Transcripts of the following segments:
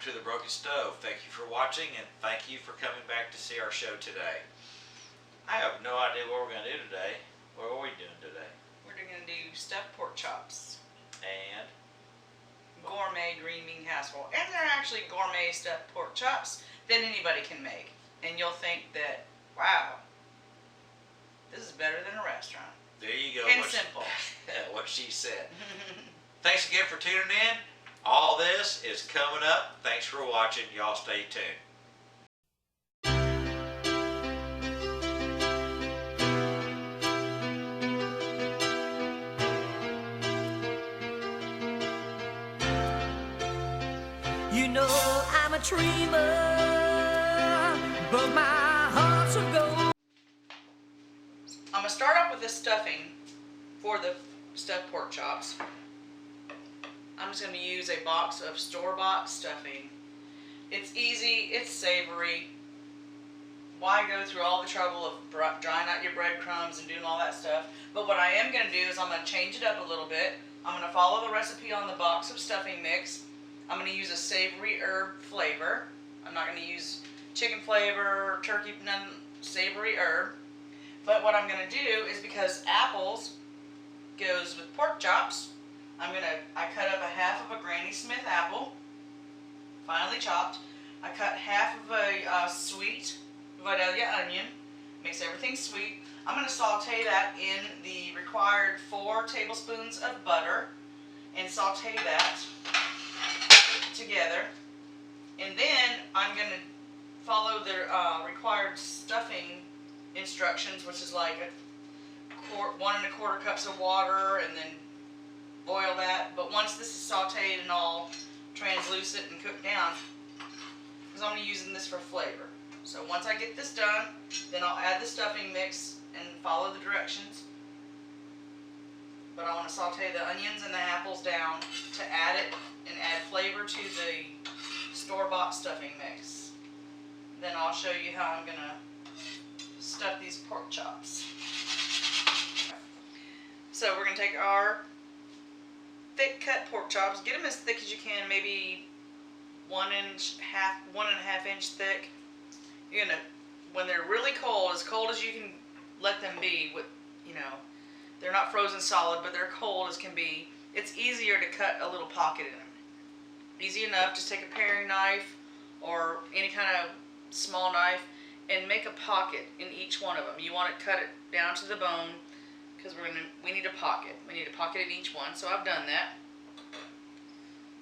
welcome to The Broken Stove. Thank you for watching and thank you for coming back to see our show today. I have no idea what we're going to do today. What are we doing today? We're going to do stuffed pork chops. And? Gourmet green bean casserole. And they're actually gourmet stuffed pork chops that anybody can make. And you'll think that, wow, this is better than a restaurant. There you go. And simple. What she said. Thanks again for tuning in. All this is coming up. Thanks for watching. Y'all stay tuned. You know I'm a dreamer, but my heart's of gold. I'm going to start off with the stuffing for the stuffed pork chops. I'm just going to use a box of store-bought stuffing. It's easy, it's savory. Why go through all the trouble of drying out your breadcrumbs and doing all that stuff? But what I am going to do is I'm going to change it up a little bit. I'm going to follow the recipe on the box of stuffing mix. I'm going to use a savory herb flavor. I'm not going to use chicken flavor, turkey, none, savory herb. But what I'm going to do is, because apples goes with pork chops, I cut up a half of a Granny Smith apple, finely chopped. I cut half of a sweet Vidalia onion, makes everything sweet. I'm going to saute that in the required 4 tablespoons of butter and saute that together. And then I'm going to follow the required stuffing instructions, which is like 1 1/4 cups of water, and then boil that. But once this is sauteed and all translucent and cooked down, because I'm using this for flavor. So once I get this done, then I'll add the stuffing mix and follow the directions. But I want to saute the onions and the apples down to add it and add flavor to the store-bought stuffing mix. Then I'll show you how I'm going to stuff these pork chops. So we're going to take our thick cut pork chops, get them as thick as you can, maybe 1.5 inch thick. You're gonna, when they're really cold as you can let them be, with, you know, they're not frozen solid, but they're cold as can be. It's easier to cut a little pocket in them. Easy enough. Just take a paring knife or any kind of small knife and make a pocket in each one of them. You want to cut it down to the bone, because we need a pocket. We need a pocket in each one. So I've done that.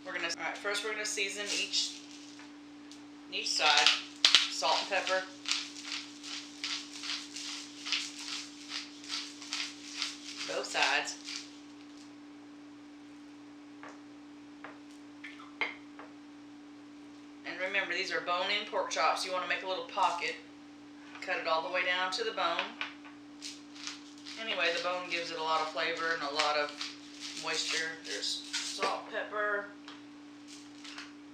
Alright, first we're gonna season each side. Salt and pepper. Both sides. And remember, these are bone-in pork chops. You want to make a little pocket. Cut it all the way down to the bone. Anyway, the bone gives it a lot of flavor and a lot of moisture. There's salt, pepper,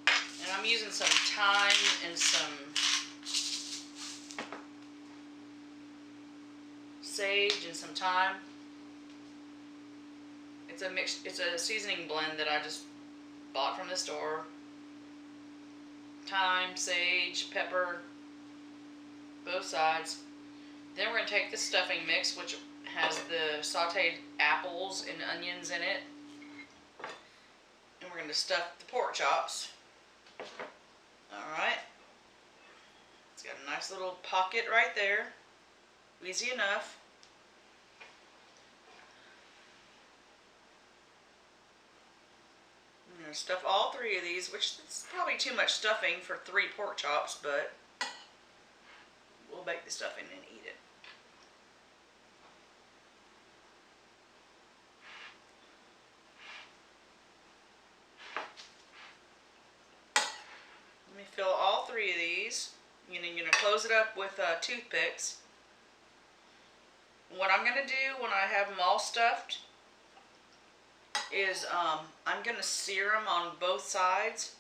and I'm using some thyme and some sage and some thyme. It's a seasoning blend that I just bought from the store. Thyme, sage, pepper, both sides. Then we're going to take the stuffing mix, which has the sauteed apples and onions in it. And we're going to stuff the pork chops. Alright. It's got a nice little pocket right there. Easy enough. I'm going to stuff all 3 of these, which is probably too much stuffing for 3 pork chops, but we'll bake the stuffing and eat it. Let me fill all 3 of these. You're going to close it up with toothpicks. What I'm going to do when I have them all stuffed is I'm going to sear them on both sides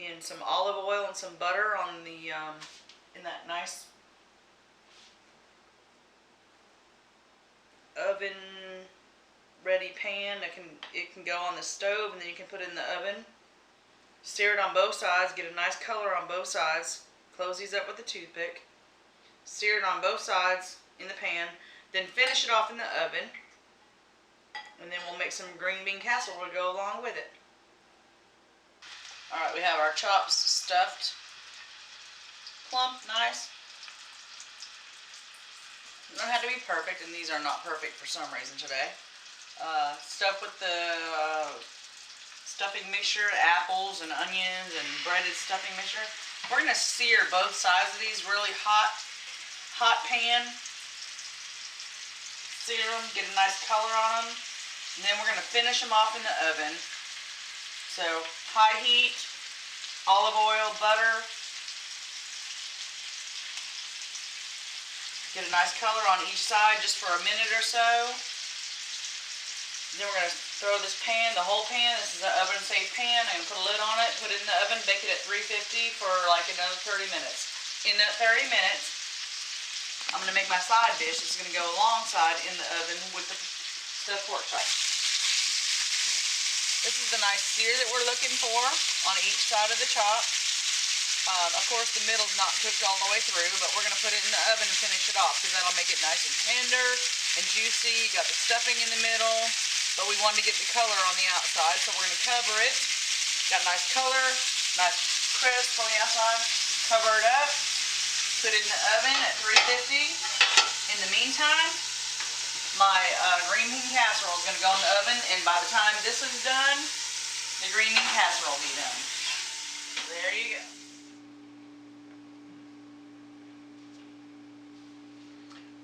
in some olive oil and some butter on the in that nice oven ready pan. It can go on the stove, and then you can put it in the oven. Sear it on both sides, get a nice color on both sides. Close these up with a toothpick. Sear it on both sides in the pan. Then finish it off in the oven. And then we'll make some green bean casserole to go along with it. Alright, we have our chops stuffed. Plump, nice. They don't have to be perfect, and these are not perfect for some reason today. Stuffed with the stuffing mixture, apples and onions and breaded stuffing mixture. We're going to sear both sides of these really hot pan. Sear them, get a nice color on them. And then we're going to finish them off in the oven. So high heat, olive oil, butter. Get a nice color on each side just for a minute or so. Then we're going to throw this pan, the whole pan. This is an oven safe pan. I'm going to put a lid on it, put it in the oven, bake it at 350 for like another 30 minutes. In that 30 minutes, I'm going to make my side dish. It's going to go alongside in the oven with the stuffed pork chops. This is the nice sear that we're looking for on each side of the chop. Of course, the middle's not cooked all the way through, but we're going to put it in the oven and finish it off because that'll make it nice and tender and juicy. Got the stuffing in the middle, but we wanted to get the color on the outside, so we're going to cover it. Got nice color, nice crisp on the outside. Cover it up, put it in the oven at 350. In the meantime, my green bean casserole is going to go in the oven, and by the time this is done, the green bean casserole will be done. There you go.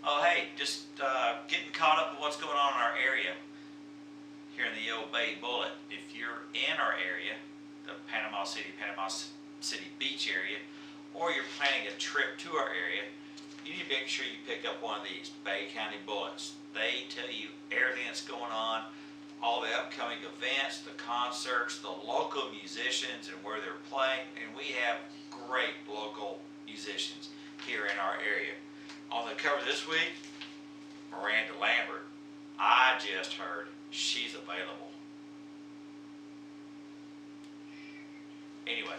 Oh, hey, just getting caught up with what's going on in our area here in the Old Bay Bullet. If you're in our area, the Panama City Beach area, or you're planning a trip to our area, you need to make sure you pick up one of these Bay County Bullets. They tell you everything that's going on, all the upcoming events, the concerts, the local musicians and where they're playing, and we have great local musicians here in our area. On the cover this week, Miranda Lambert. I just heard she's available. Anyway,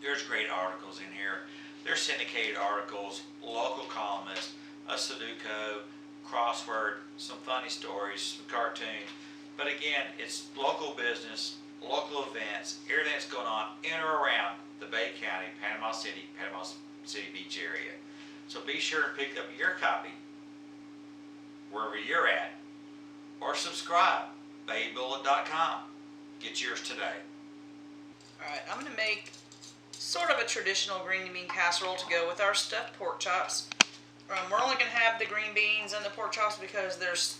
there's great articles in here. There's syndicated articles, local columnists, a Sudoku, crossword, some funny stories, some cartoons. But again, it's local business, local events, everything that's going on in or around the Bay County, Panama City Beach area. So be sure to pick up your copy wherever you're at, or subscribe, baybullet.com. Get yours today. Alright, I'm going to make sort of a traditional green bean casserole to go with our stuffed pork chops. We're only going to have the green beans and the pork chops because there's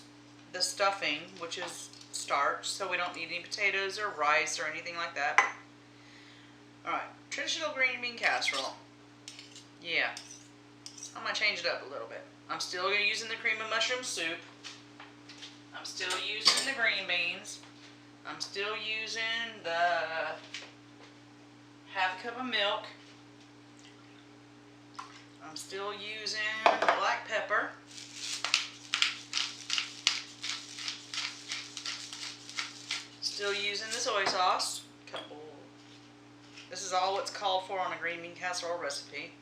the stuffing, which is starch, so we don't need any potatoes or rice or anything like that. Alright, traditional green bean casserole. Yeah. I'm going to change it up a little bit. I'm still using the cream of mushroom soup. I'm still using the green beans. I'm still using the half a cup of milk. I'm still using black pepper. Still using the soy sauce. This is all what's called for on a green bean casserole recipe.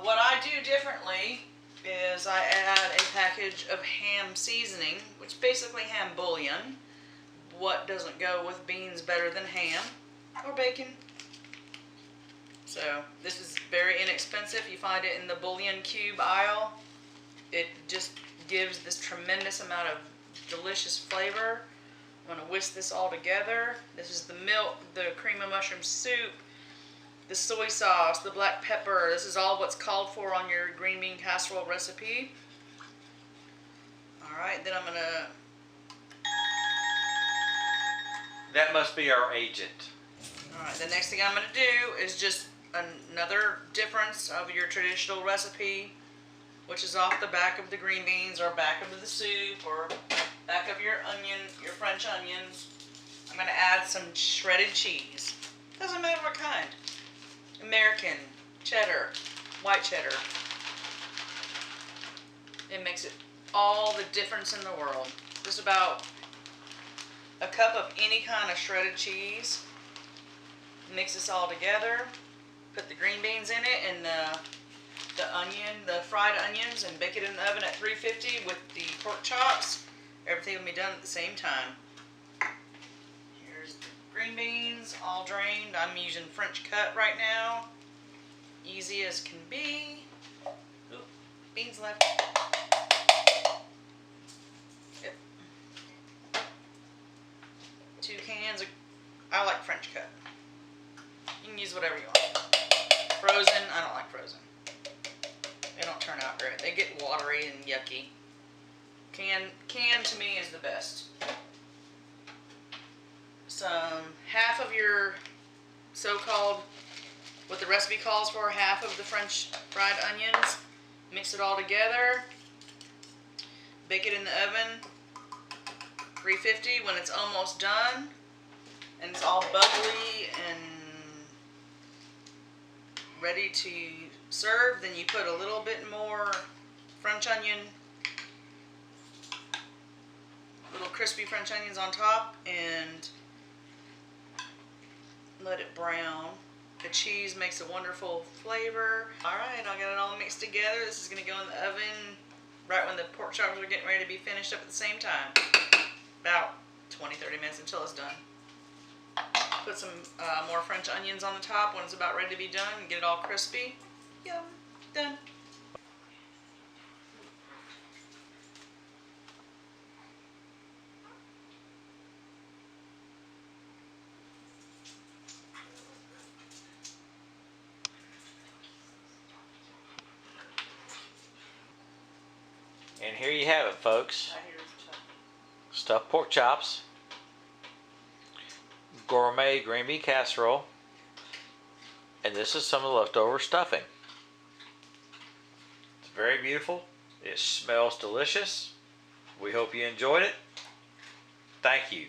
What I do differently is I add a package of ham seasoning, which is basically ham bouillon. What doesn't go with beans better than ham or bacon? So this is very inexpensive. You find it in the bouillon cube aisle. It just gives this tremendous amount of delicious flavor. I'm going to whisk this all together. This is the milk, the cream of mushroom soup, the soy sauce, the black pepper. This is all what's called for on your green bean casserole recipe. Alright, then I'm going to... That must be our agent. Alright, the next thing I'm going to do is just another difference of your traditional recipe, which is off the back of the green beans or back of the soup or back of your onion, your French onions. I'm going to add some shredded cheese. Doesn't matter what kind. American, cheddar, white cheddar. It makes it all the difference in the world. just about a cup of any kind of shredded cheese. Mix this all together. Put the green beans in it and the fried onions, and bake it in the oven at 350 with the pork chops. Everything will be done at the same time. Here's the green beans, all drained. I'm using French cut right now. Easy as can be. Oop, beans left. Yep. 2 cans. I like French cut. You can use whatever you want. Frozen, I don't like frozen. They don't turn out great. They get watery and yucky. Canned to me is the best. Some half of your so-called, what the recipe calls for, half of the French fried onions. Mix it all together. Bake it in the oven, 350. When it's almost done and it's all bubbly and ready to serve, then you put a little bit more French onion, little crispy French onions on top, and let it brown. The cheese makes a wonderful flavor. Alright, I'll get it all mixed together. This is going to go in the oven right when the pork chops are getting ready to be finished up at the same time. About 20-30 minutes until it's done. Put some more French onions on the top when it's about ready to be done and get it all crispy. Yum, done. And here you have it, folks. Right here's the top. Stuffed pork chops, gourmet green bean casserole, and this is some of the leftover stuffing. It's very beautiful. It smells delicious. We hope you enjoyed it. Thank you.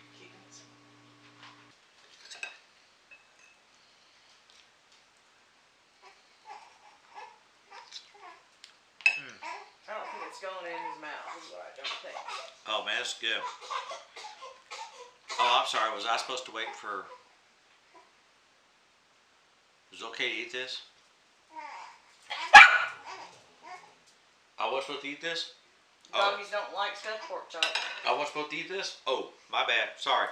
I don't think it's going in his mouth, is what I don't think. Oh man, it's good. Oh, I'm sorry. Was I supposed to wait for? Is it okay to eat this? I was supposed to eat this? Oh, Doggies don't like stuffed pork chops. I was supposed to eat this? Oh, my bad. Sorry.